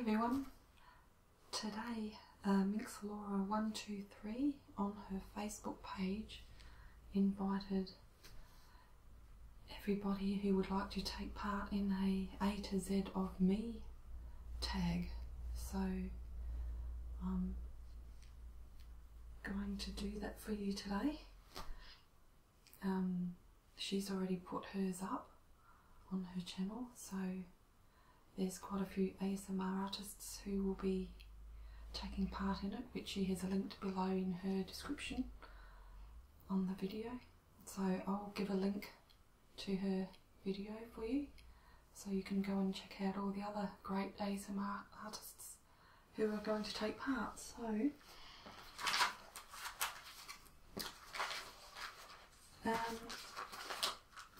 everyone, today MinxLaura123 on her Facebook page invited everybody who would like to take part in A to Z of Me tag. So I'm going to do that for you today. She's already put hers up on her channel, so there's quite a few ASMR artists who will be taking part in it, which she has linked below in her description on the video. So I'll give a link to her video for you, so you can go and check out all the other great ASMR artists who are going to take part. So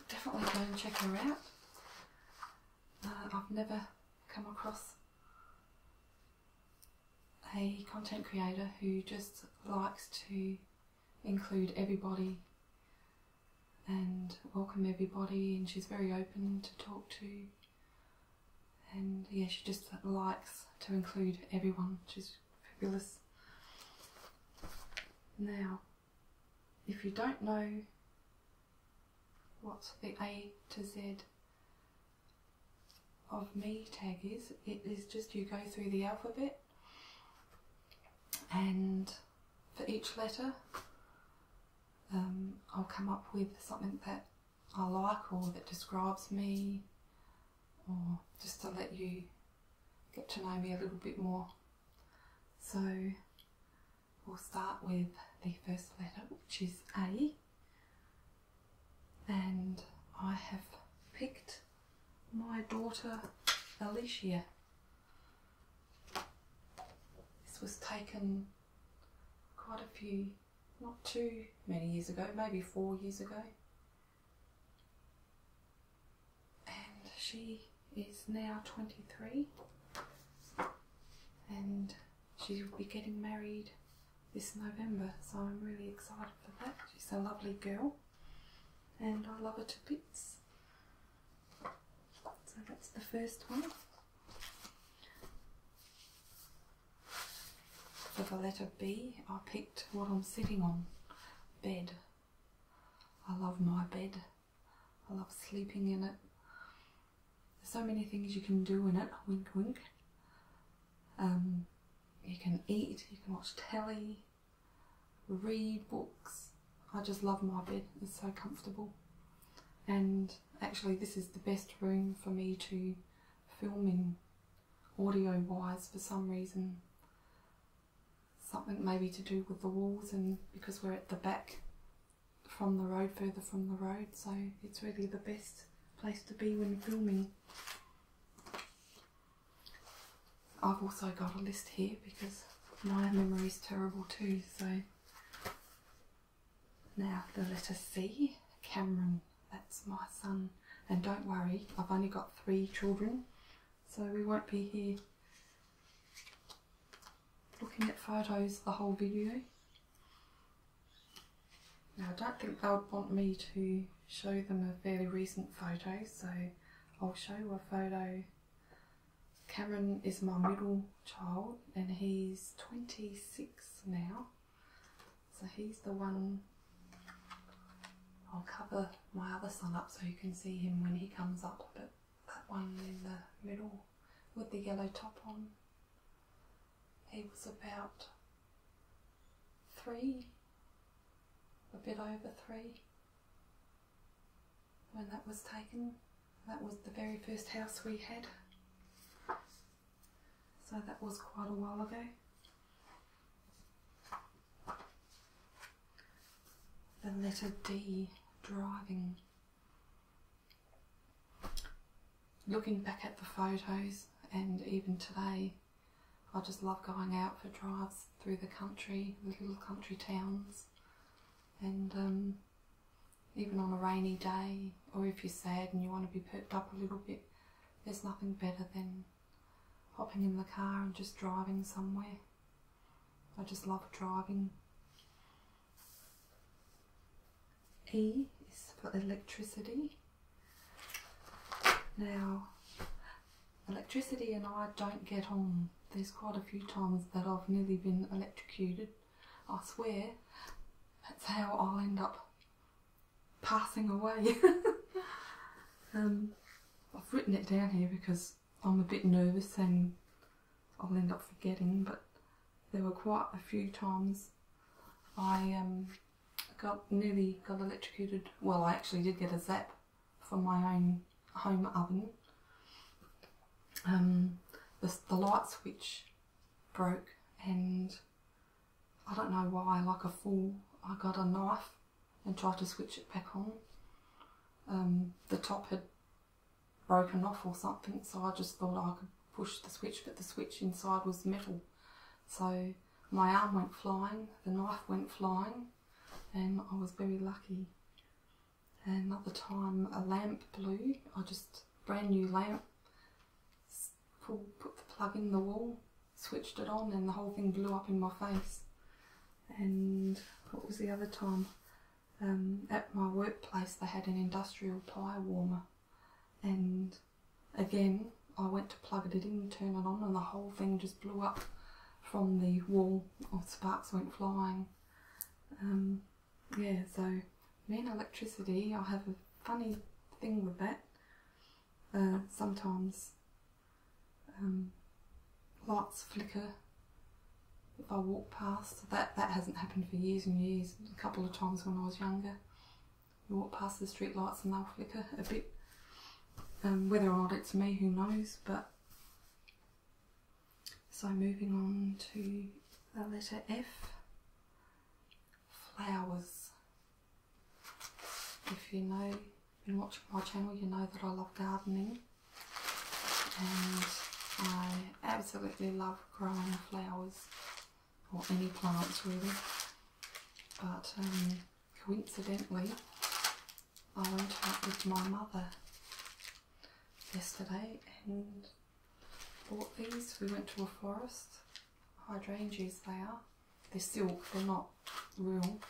definitely go and check her out. I've never come across a content creator who just likes to include everybody and welcome everybody, and she's very open to talk to, and yeah, she just likes to include everyone. She's fabulous. Now, if you don't know what the A to Z of Me tag is, it is just you go through the alphabet, and for each letter I'll come up with something that I like or that describes me, or just to let you get to know me a little bit more. So we'll start with the first letter, which is A, and I have picked my daughter Alicia. This was taken quite a few, not too many years ago, maybe 4 years ago, and she is now 23, and she will be getting married this November, so I'm really excited for that. She's a lovely girl and I love her to bits. So that's the first one. For the letter B, I picked what I'm sitting on, bed. I love my bed. I love sleeping in it. There's so many things you can do in it, wink wink. You can eat, you can watch telly, read books. I just love my bed, it's so comfortable. And actually this is the best room for me to film in audio wise for some reason. Something maybe to do with the walls, and because we're at the back from the road, further from the road, so it's really the best place to be when filming. I've also got a list here because my memory's terrible too. So now the letter C, Cameron. That's my son, and don't worry, I've only got 3 children, so we won't be here looking at photos the whole video. Now I don't think they would want me to show them a fairly recent photo, so I'll show a photo. Cameron is my middle child and he's 26 now, so he's the one. I'll cover my other son up so you can see him when he comes up, but that one in the middle with the yellow top on, he was about 3, a bit over 3 when that was taken. That was the very first house we had, so that was quite a while ago. The letter D, driving. Looking back at the photos, and even today, I just love going out for drives through the country, the little country towns, and even on a rainy day, or if you're sad and you want to be perked up a little bit, there's nothing better than hopping in the car and just driving somewhere. I just love driving. E is for electricity. Now, electricity and I don't get on. There's quite a few times that I've nearly been electrocuted. I swear that's how I'll end up passing away. I've written it down here because I'm a bit nervous and I'll end up forgetting, but there were quite a few times I nearly got electrocuted. Well, I actually did get a zap from my own home oven. The light switch broke and I don't know why, like a fool, I got a knife and tried to switch it back on. The top had broken off or something, so I just thought I could push the switch, but the switch inside was metal. So my arm went flying, the knife went flying, and I was very lucky. Another time a lamp blew, brand new lamp, put the plug in the wall, switched it on, and the whole thing blew up in my face. And what was the other time? At my workplace they had an industrial pie warmer, and again I went to plug it in, turn it on, and the whole thing just blew up from the wall. Sparks went flying. Yeah, so me and electricity, I have a funny thing with that. Sometimes lights flicker if I walk past. That hasn't happened for years and years. A couple of times when I was younger, you walk past the street lights and they'll flicker a bit. Whether or not it's me, who knows, but so moving on to the letter F, flowers. If you know, been watching my channel, you know that I love gardening, and I absolutely love growing flowers, or any plants really. But coincidentally, I went out with my mother yesterday and bought these. We went to a forest, hydrangeas they are. They're silk, they're not real.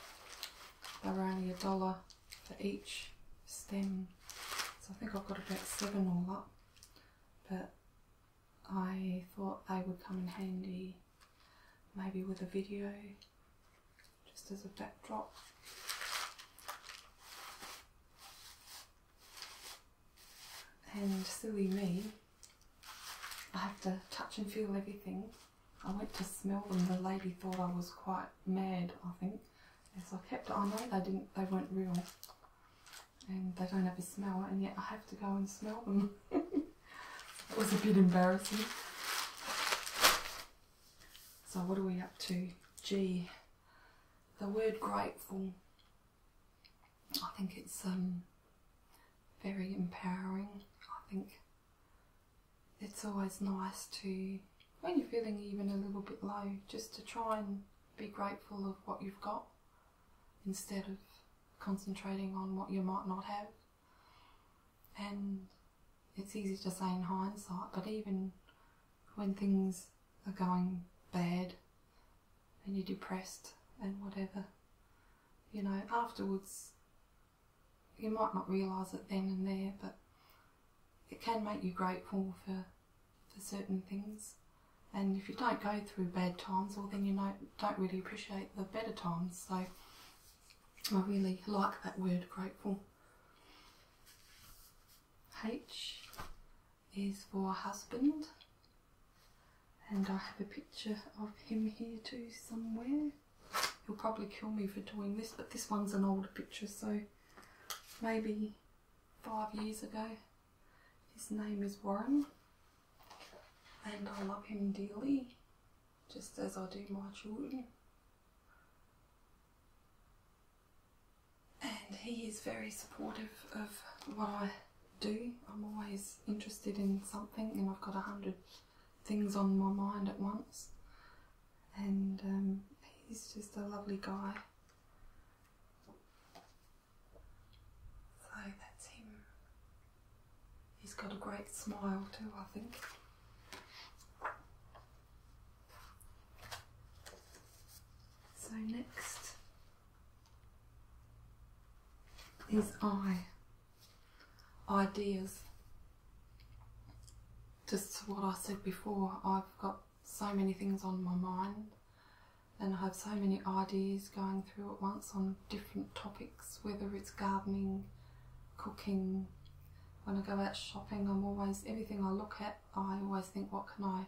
They were only $1 for each stem. So I think I've got about 7 all up. But I thought they would come in handy maybe with a video, just as a backdrop. And silly me, I have to touch and feel everything. I went to smell them, the lady thought I was quite mad, I think. As I know they weren't real, and they don't have a smell, and yet I have to go and smell them. It was a bit embarrassing. So what are we up to? G, the word grateful. I think it's very empowering. I think it's always nice to, when you're feeling even a little bit low, just to try and be grateful of what you've got instead of concentrating on what you might not have. And it's easy to say in hindsight, but even when things are going bad and you're depressed and whatever, you know, afterwards you might not realise it then and there, but it can make you grateful for certain things. And if you don't go through bad times, well then you don't really appreciate the better times. So I really like that word, grateful. H is for husband, and I have a picture of him here too somewhere. He'll probably kill me for doing this, but this one's an older picture, so maybe 5 years ago. His name is Warren, and I love him dearly, just as I do my children. And he is very supportive of what I do. I'm always interested in something, and I've got 100 things on my mind at once. And he's just a lovely guy. So that's him. He's got a great smile too, I think. So next is I. Ideas. just what I said before, I've got so many things on my mind and I have so many ideas going through at once on different topics, whether it's gardening, cooking. When I go out shopping, everything I look at, I always think, what can I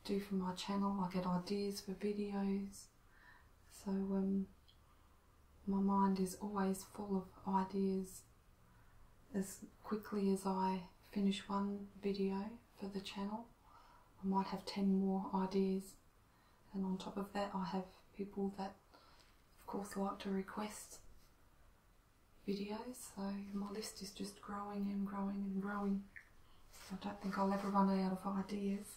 do for my channel? I get ideas for videos. So my mind is always full of ideas. As quickly as I finish one video for the channel, I might have 10 more ideas. And on top of that, I have people that, of course, like to request videos, so my list is just growing and growing and growing. I don't think I'll ever run out of ideas.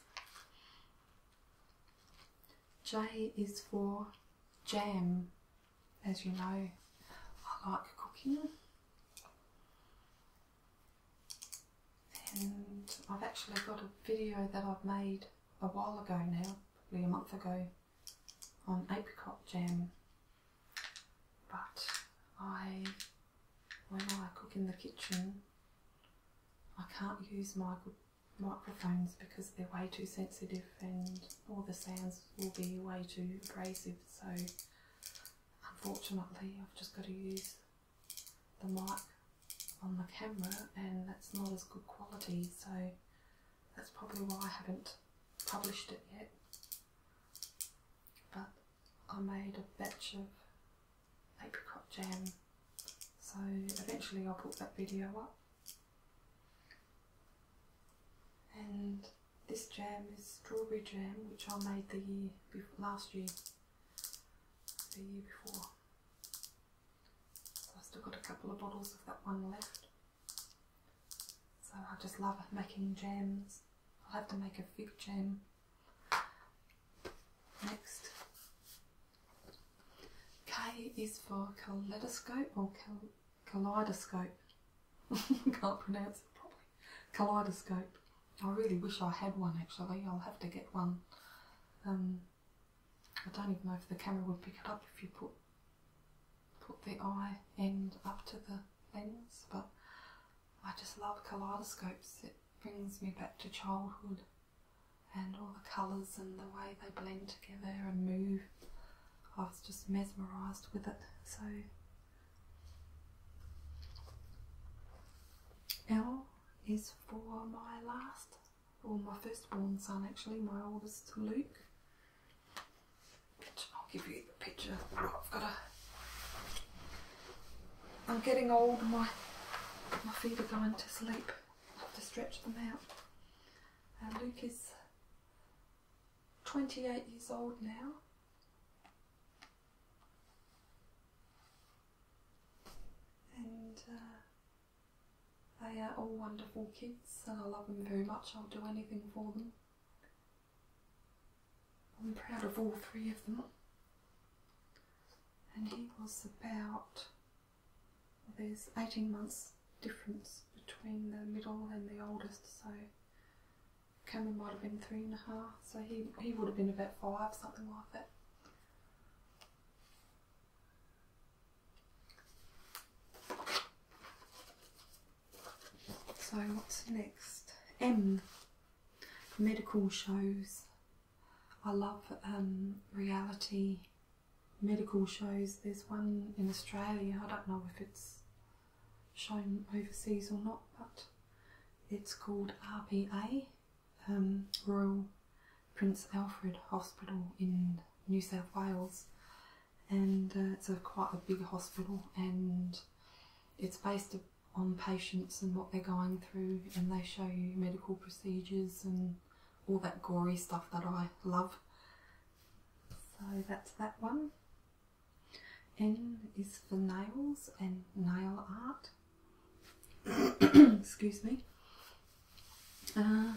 J is for jam. As you know, I like cooking, and I've actually got a video that I've made a while ago now, probably a month ago, on apricot jam, but when I cook in the kitchen, I can't use my good microphones because they're way too sensitive and all the sounds will be way too abrasive, so unfortunately I've just got to use the mic on the camera, and that's not as good quality, so that's probably why I haven't published it yet. But I made a batch of apricot jam, so eventually I'll put that video up. And this jam is strawberry jam, which I made the year before. So I've still got a couple of bottles of that one left. So I just love making jams. I'll have to make a fig jam next. K is for kaleidoscope or kaleidoscope. Can't pronounce it properly. Kaleidoscope. I really wish I had one actually. I'll have to get one. I don't even know if the camera would pick it up if you put the eye end up to the lens, but I just love kaleidoscopes. It brings me back to childhood and all the colours and the way they blend together and move. I was just mesmerised with it. So L is for my firstborn son actually, my oldest Luke. I'll give you the picture. I'm getting old, my feet are going to sleep. I have to stretch them out. Luke is 28 years old now. And they are all wonderful kids and I love them very much. I'll do anything for them. I'm proud of all three of them. And he was about, there's 18 months difference between the middle and the oldest, so Cameron might have been 3.5, so he would have been about 5, something like that. So what's next? M, medical shows. I love reality medical shows. There's one in Australia, I don't know if it's shown overseas or not, but it's called RPA, Royal Prince Alfred Hospital in New South Wales, and it's quite a big hospital, and it's based on patients and what they're going through, and they show you medical procedures and all that gory stuff that I love. So that's that one. N is for nails and nail art. Excuse me. How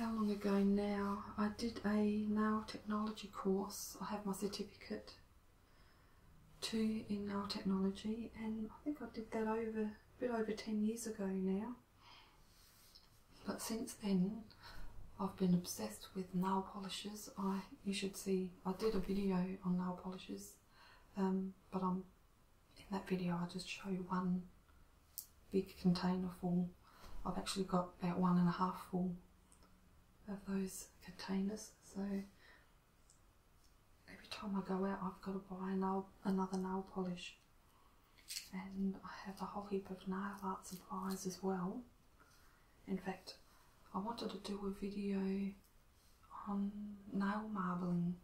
long ago now? I did a nail technology course. I have my certificate 2 in nail technology, and I think I did that a bit over 10 years ago now. But since then, I've been obsessed with nail polishes. You should see, I did a video on nail polishes, but in that video I just show one big container full. I've actually got about 1.5 full of those containers, so every time I go out I've got to buy another nail polish. And I have a whole heap of nail art supplies as well. In fact, I wanted to do a video on nail marbling,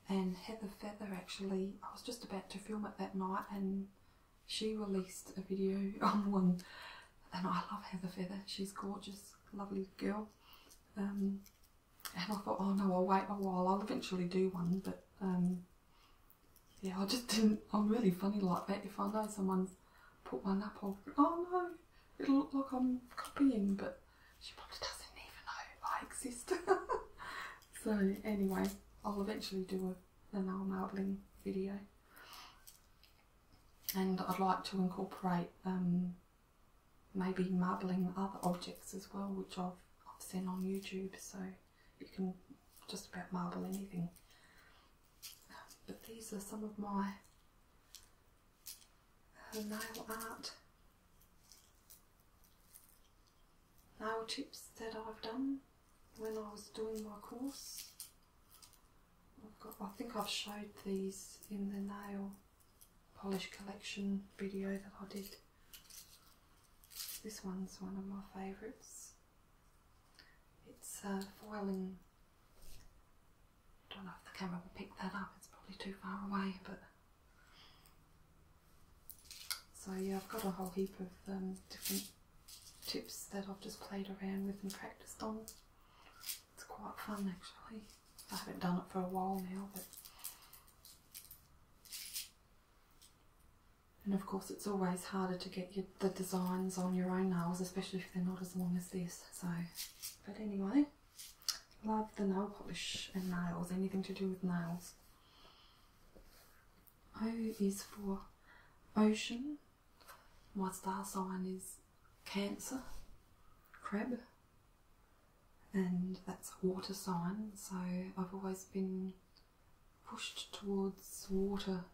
and Heather Feather actually, I was just about to film it that night and she released a video on one, and I love Heather Feather, she's gorgeous, lovely girl. And I thought, oh no, I'll wait a while, I'll eventually do one, but yeah, I just didn't, I'm really funny like that. If I know someone's put one up, I'll think, oh no, it'll look like I'm copying, but she probably doesn't even know I exist. So anyway, I'll eventually do a nail marbling video. And I'd like to incorporate maybe marbling other objects as well, which I've seen on YouTube, so you can just about marble anything. But these are some of my nail art nail tips that I've done when I was doing my course. I think I've showed these in the nail polish collection video that I did. This one's one of my favourites. It's foiling. I don't know if the camera will pick that up, it's probably too far away, but so yeah, I've got a whole heap of different tips that I've just played around with and practiced on. It's quite fun actually. I haven't done it for a while now, but and of course it's always harder to get the designs on your own nails, especially if they're not as long as this. So, but anyway, love the nail polish and nails, anything to do with nails. O is for ocean. My star sign is Cancer, crab, and that's a water sign, so I've always been pushed towards water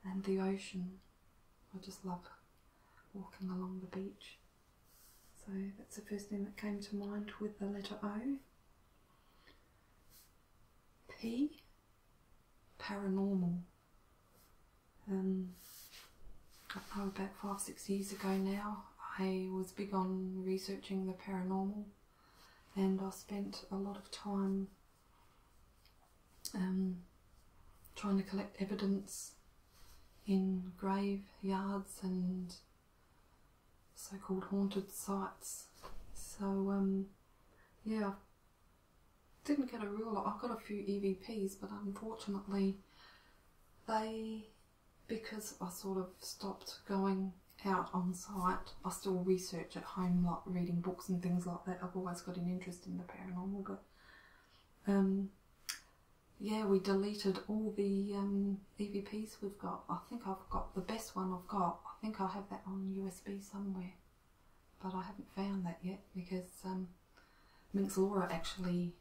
and the ocean. I just love walking along the beach. So that's the first thing that came to mind with the letter O. P, paranormal. I don't know, about 5-6 years ago now, I was big on researching the paranormal, and I spent a lot of time trying to collect evidence in graveyards and so-called haunted sites. So yeah, I didn't get a real lot. I got a few EVPs, but unfortunately because I sort of stopped going out on site, I still research at home, like reading books and things like that. I've always got an interest in the paranormal, but yeah, we deleted all the EVPs we've got. I think I've got the best one I've got. I think I have that on USB somewhere, but I haven't found that yet because MinxLaura actually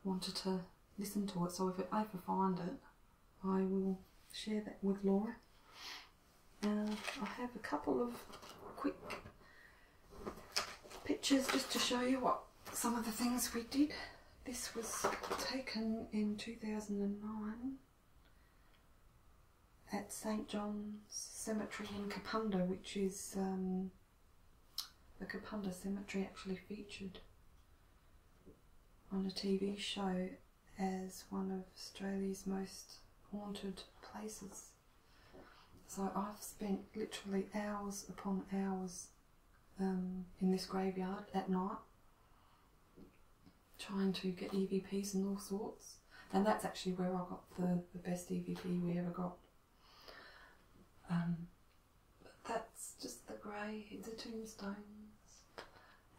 wanted to listen to it, so if I ever find it, I will share that with Laura. I have a couple of quick pictures just to show you what some of the things we did. This was taken in 2009 at St John's Cemetery in Kapunda, which is the Kapunda Cemetery actually featured on a TV show as one of Australia's most haunted places. So I've spent literally hours upon hours in this graveyard at night trying to get EVPs and all sorts, and that's actually where I got the best EVP we ever got. But that's just the grey, the tombstones,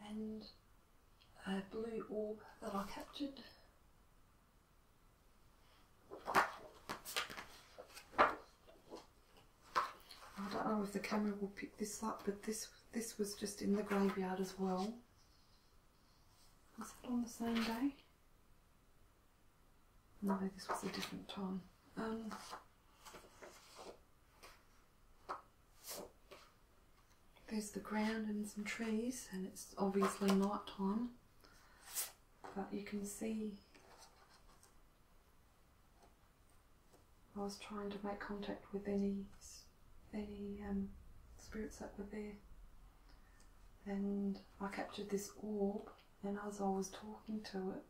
and a blue orb that I captured. I don't know if the camera will pick this up, but this was just in the graveyard as well. Was it on the same day? No, this was a different time. there's the ground and some trees, and it's obviously night time, but you can see I was trying to make contact with any spirits that were there, and I captured this orb, and as I was talking to it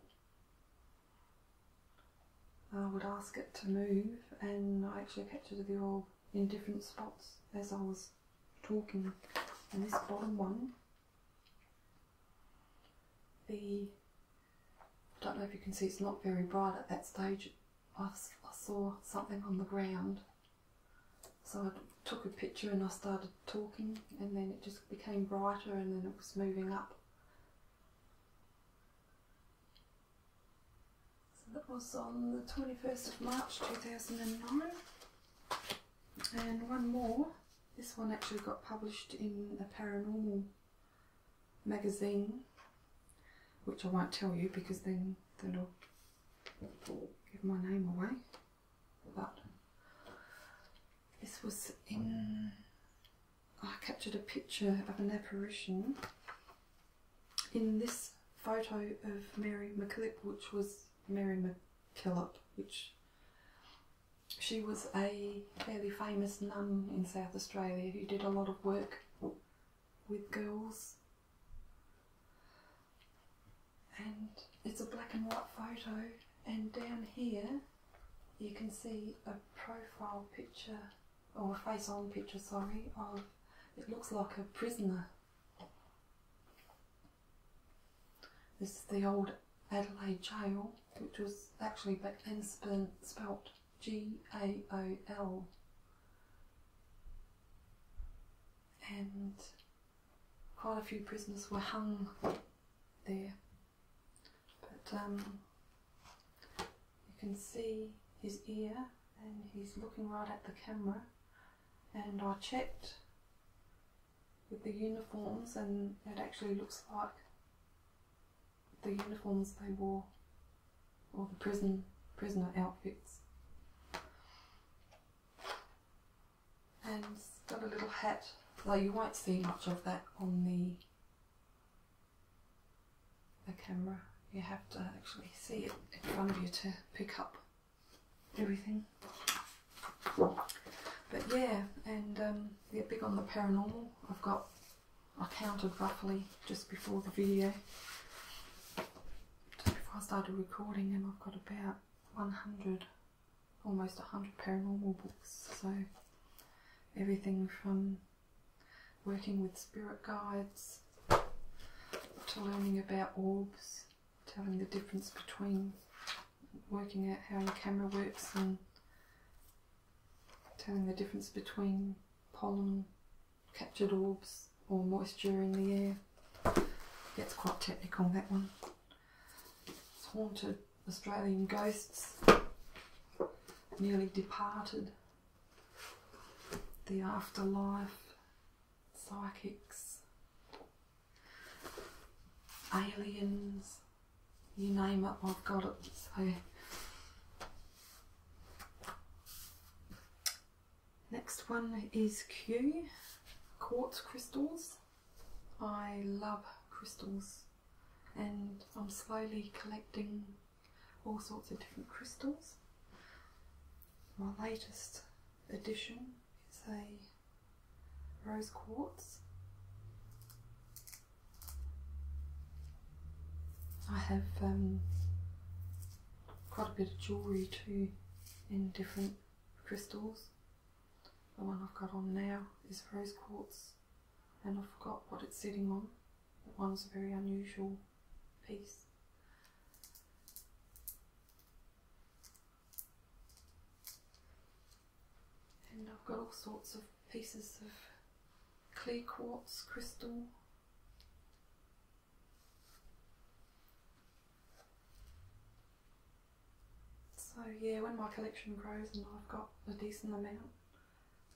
I would ask it to move, and I actually captured the orb in different spots as I was talking. And this bottom one, I don't know if you can see, it's not very bright at that stage. I saw something on the ground, so I took a picture and I started talking, and then it just became brighter, and then it was moving up. That was on the 21st of March 2009. And one more. This one actually got published in a paranormal magazine, which I won't tell you because then it'll give my name away. But this was I captured a picture of an apparition in this photo of Mary McKillop, which was Mary McKillop, which she was a fairly famous nun in South Australia who did a lot of work with girls. And it's a black and white photo, and down here you can see a profile picture, or a face-on picture, sorry, of, it looks like a prisoner. This is the old Adelaide jail, which was actually back then spelt G-A-O-L, and quite a few prisoners were hung there. But you can see his ear, and he's looking right at the camera, and I checked with the uniforms, and it actually looks like the uniforms they wore, or the prisoner outfits. And it's got a little hat, though you won't see much of that on the camera. You have to actually see it in front of you to pick up everything. But yeah, and yeah, big on the paranormal. I counted roughly just before the video, I started recording, and I've got about 100, almost 100 paranormal books. So everything from working with spirit guides to learning about orbs, telling the difference between working out how your camera works, and telling the difference between pollen captured orbs or moisture in the air. Gets quite technical, that one. Haunted Australian ghosts, nearly departed, the afterlife, psychics, aliens, you name it, I've got it. So next one is Q, quartz crystals. I love crystals, and I'm slowly collecting all sorts of different crystals. My latest addition is a rose quartz. I have quite a bit of jewellery too in different crystals. The one I've got on now is rose quartz, and I forgot what it's sitting on. That one's a very unusual piece. And I've got all sorts of pieces of clear quartz crystal. So yeah, when my collection grows and I've got a decent amount,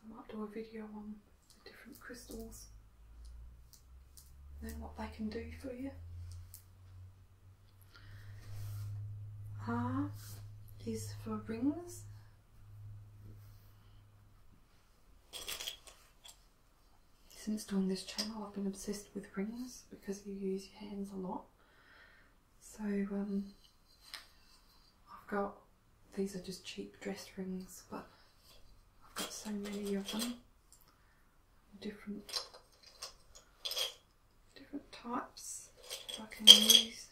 I might do a video on the different crystals and what they can do for you. R is for rings. This since doing this channel I've been obsessed with rings because you use your hands a lot. So I've got, these are just cheap dress rings, but I've got so many of them, different types that I can use.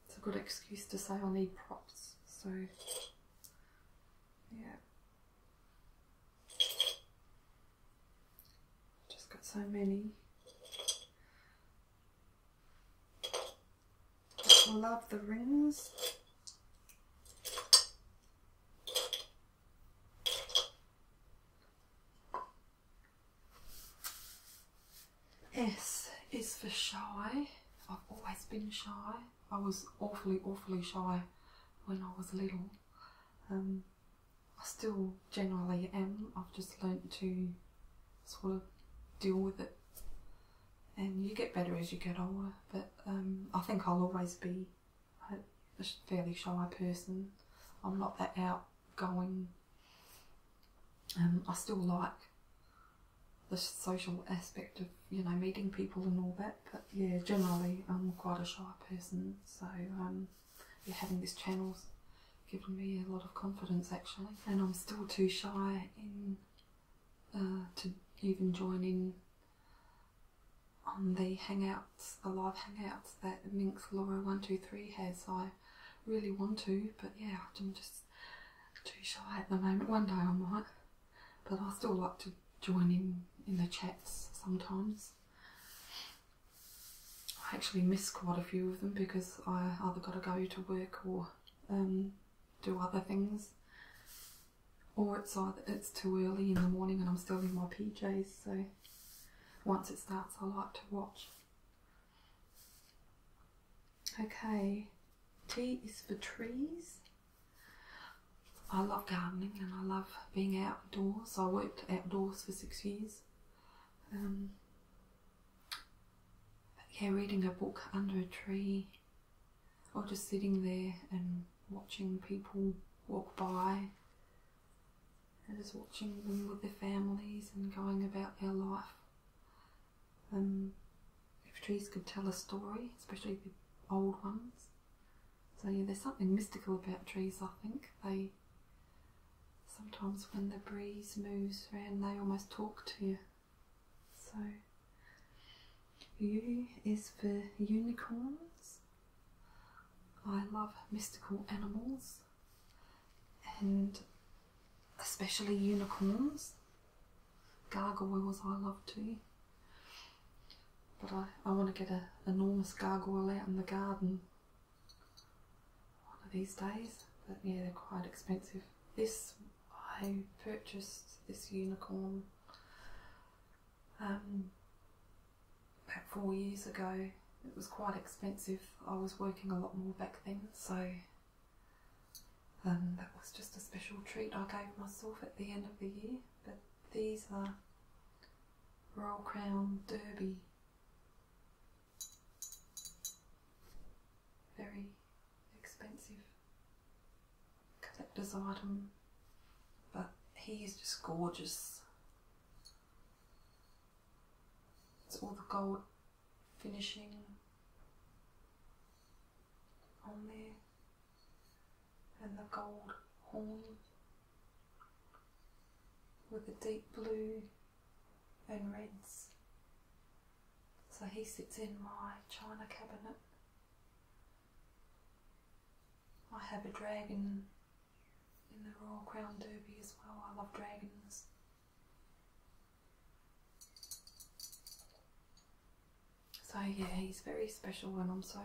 It's a good excuse to say I need props, so yeah. Just got so many. I love the rings. S is for shy. I've always been shy. I was awfully shy when I was little. I still generally am. I've just learnt to sort of deal with it. And you get better as you get older, but I think I'll always be a fairly shy person. I'm not that outgoing. I still like the social aspect of, you know, meeting people and all that, but yeah, generally I'm quite a shy person, so yeah, having this channel's given me a lot of confidence actually, and I'm still too shy in to even join in on the hangouts, the live hangouts that MinxLaura123 has. I really want to, but yeah, I'm just too shy at the moment. One day I might, but I still like to join in the chats sometimes. I actually miss quite a few of them because I either got to go to work or do other things, or it's too early in the morning and I'm still in my PJs, so once it starts I like to watch. Okay, T is for trees. I love gardening and I love being outdoors. I worked outdoors for 6 years. Yeah, reading a book under a tree, or just sitting there and watching people walk by and just watching them with their families and going about their life. If trees could tell a story, especially the old ones. So yeah, there's something mystical about trees, I think. They sometimes when the breeze moves around they almost talk to you. So U is for unicorns. I love mystical animals and especially unicorns. Gargoyles I love too, but I want to get an enormous gargoyle out in the garden one of these days, but yeah, they're quite expensive. I purchased this unicorn about 4 years ago. It was quite expensive. I was working a lot more back then, so that was just a special treat I gave myself at the end of the year. But these are Royal Crown Derby. Very expensive collector's item, but he is just gorgeous. It's all the gold finishing on there and the gold horn with the deep blue and reds. So he sits in my china cabinet. I have a dragon in the Royal Crown Derby as well. I love dragons. So yeah, he's very special and I'm so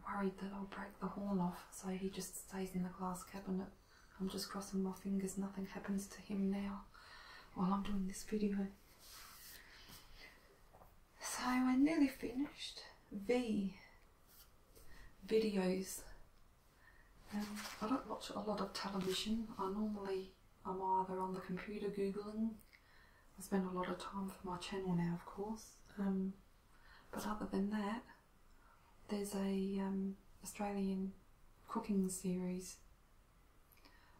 worried that I'll break the horn off, so he just stays in the glass cabinet. I'm just crossing my fingers nothing happens to him now while I'm doing this video. So we're nearly finished. V, videos. I don't watch a lot of television. I'm either on the computer googling. I spend a lot of time for my channel now, of course. But other than that, there's a Australian cooking series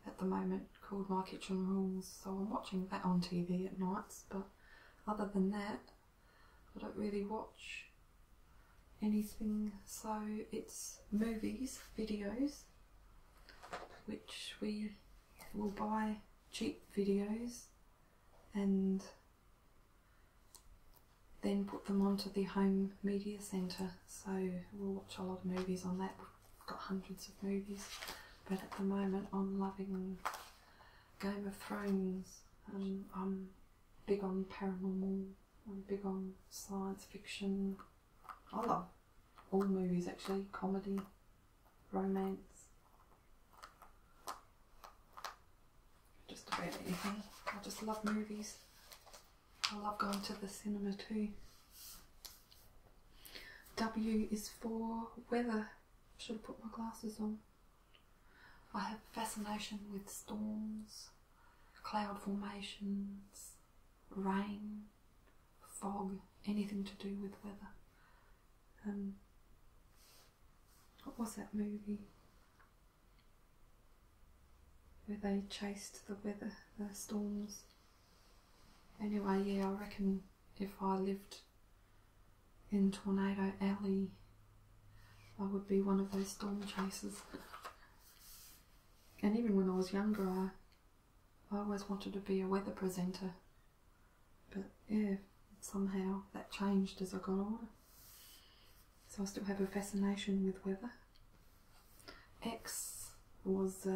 at the moment called My Kitchen Rules, so I'm watching that on TV at nights, but other than that I don't really watch anything. So it's movies, videos, which we will buy cheap videos and then put them onto the home media centre. So we'll watch a lot of movies on that. We've got hundreds of movies, but at the moment I'm loving Game of Thrones. I'm big on paranormal, I'm big on science fiction. I love all movies actually, comedy, romance, just about anything. I just love movies. I love going to the cinema too. W is for weather. Should have put my glasses on. I have a fascination with storms, cloud formations, rain, fog, anything to do with weather. What was that movie where they chased the weather, the storms? Anyway, yeah, I reckon if I lived in Tornado Alley, I would be one of those storm chasers. And even when I was younger, I always wanted to be a weather presenter. But yeah, somehow that changed as I got older. So I still have a fascination with weather. X was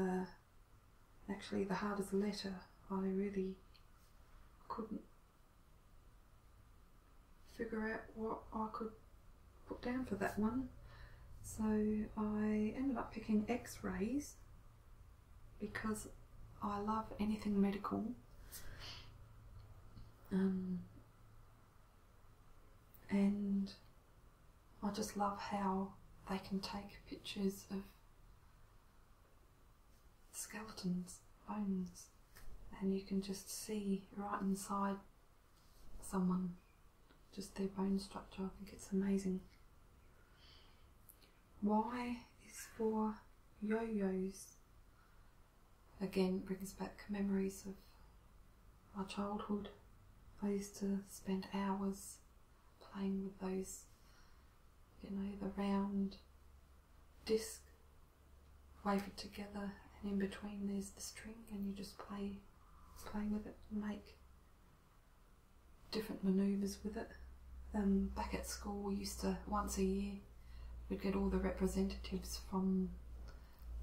actually the hardest letter. I really couldn't figure out what I could put down for that one. So I ended up picking X-rays because I love anything medical. And I just love how they can take pictures of skeletons, bones, and you can just see right inside someone, just their bone structure. I think it's amazing. Y is for yo-yos. Again, brings back memories of my childhood. I used to spend hours playing with those, you know, the round disc wafered together, and in between there's the string, and you just play with it and make different manoeuvres with it. Back at school we used to, once a year, we'd get all the representatives from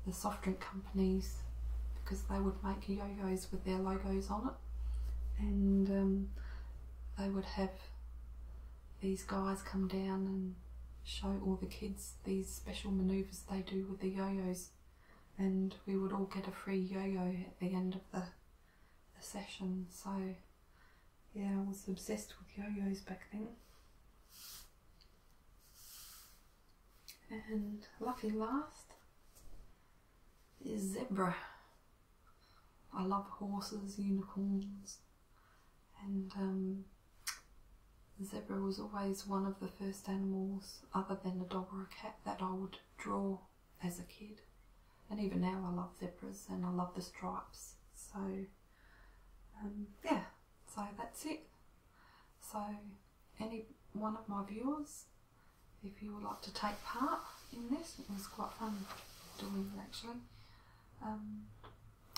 the soft drink companies, because they would make yo-yos with their logos on it, and they would have these guys come down and show all the kids these special manoeuvres they do with the yo-yos, and we would all get a free yo-yo at the end of the session. So yeah, I was obsessed with yo-yos back then. And lucky last is zebra. I love horses, unicorns, and zebra was always one of the first animals, other than a dog or a cat, that I would draw as a kid. And even now I love zebras and I love the stripes. So yeah, so that's it. So any one of my viewers, if you would like to take part in this, it was quite fun doing it actually,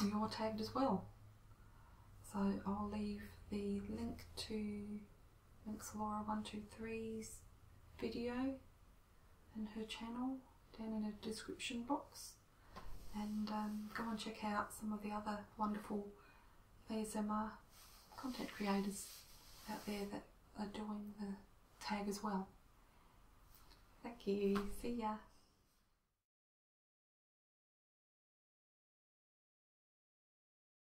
you're tagged as well. So I'll leave the link to MinxLaura123's video and her channel down in the description box, and go and check out some of the other wonderful ASMR content creators out there that are doing the tag as well. Thank you, see ya.